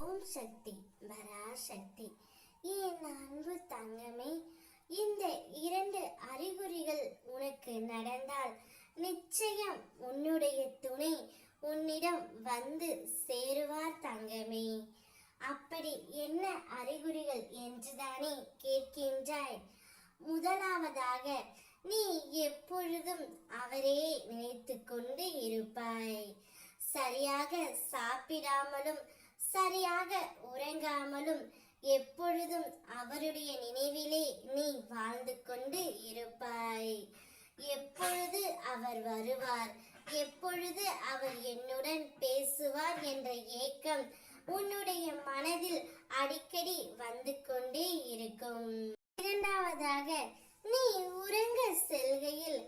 ஓம் சக்தி பராசக்தி. என் அன்பு தங்கமே, இந்த 2 அறிகுறிகள் உனக்கு நடந்தால் நிச்சயம் உன்னுடைய துணை உன்னிடம் வந்து சேருவார் தங்கமே. அப்படி என்ன அறிகுறிகள் என்றுதானே கேட்கின்றாய்? முதலாவதாக, நீ எப்பொழுதும் அவரே நினைத்து கொண்டு இருப்பாய். சரியாக சாப்பிடாமலும் சரியாக உறங்காமலும் எப்பொழுதும் அவருடைய நினைவிலே நீ வாழ்ந்து கொண்டு இருப்பாய். எப்பொழுது அவர் வருவார், எப்பொழுது அவர் என்னுடன் பேசுவார் என்ற ஏக்கம் உன்னுடைய மனதில் அடிக்கடி வந்து கொண்டே இருக்கும். இரண்டாவதாக, நீ உறங்க செல்கையில்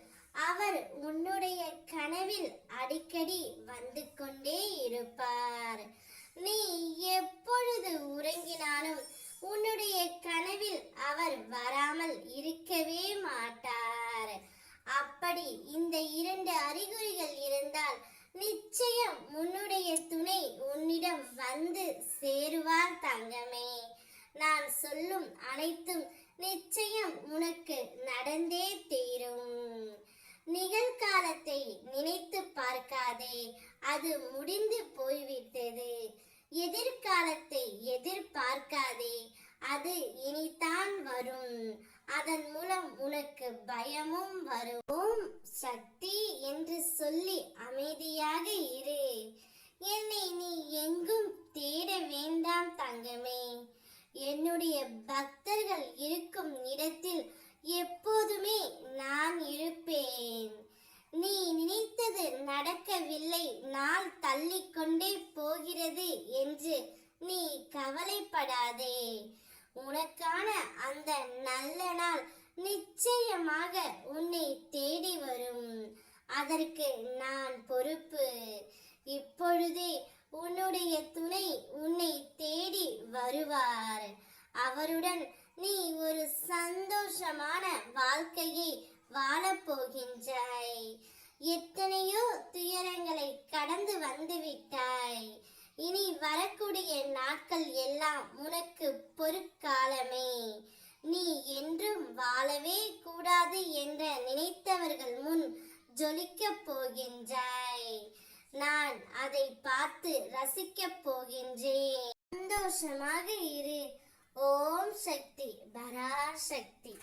அவர் உன்னுடைய கனவில் அடிக்கடி வந்து கொண்டே இருப்பார். நீ எப்பொழுது உறங்கினாலும் உன்னுடைய கனவில் அவர் வராமல் இருக்கவே மாட்டார். அப்படி இந்த 2 அறிகுறிகள் இருந்தால் நிச்சயம் உன்னுடைய துணை உன்னிடம் வந்து சேருவார் தங்கமே. நான் சொல்லும் அனைத்தும் நிச்சயம் உனக்கு நடந்தே தீரும். நிகழ்காலத்தை நினைத்து பார்க்காதே, அது முடிந்து போய்விட்டது. எதிர்காலத்தை எதிர்பார்க்காதே, அது இனிதான் வரும். அதன் மூலம் உனக்கு பயமும் வரும். ஓம் சக்தி என்று சொல்லி அமைதியாக இரு. என்னை நீ எங்கும் தேட வேண்டாம் தங்கமே. என்னுடைய பக்தர்கள் இருக்கும் இடத்தில் எப்போதுமே நான் இருப்பேன். நீ நினைத்தது நடக்கவில்லை, நாள் தள்ளிக்கொண்டே போகிறது என்று நீ கவலைப்படாதே. உனக்கான அந்த நல்ல நாள் நிச்சயமாக உன்னை தேடி வரும். அதற்கு நான் பொறுப்பு. இப்பொழுதே உன்னுடைய துணை உன்னை தேடி வருவார். அவருடன் நீ ஒரு சந்தோஷமான வாழ்க்கையை வாழப்போகின்றாய். எத்தனையோ துயரங்களை கடந்து வந்து விட்டாய். இனி வரக்கூடிய நாட்கள் எல்லாம் உனக்கு பொற்காலமே. நீ என்றும் வாழவே கூடாது என்ற நினைத்தவர்கள் முன் ஜொலிக்கப் போகின்றாய். நான் அதை பார்த்து ரசிக்கப் போகின்றேன். சந்தோஷமாக இரு. ஓம் சக்தி பராசக்தி.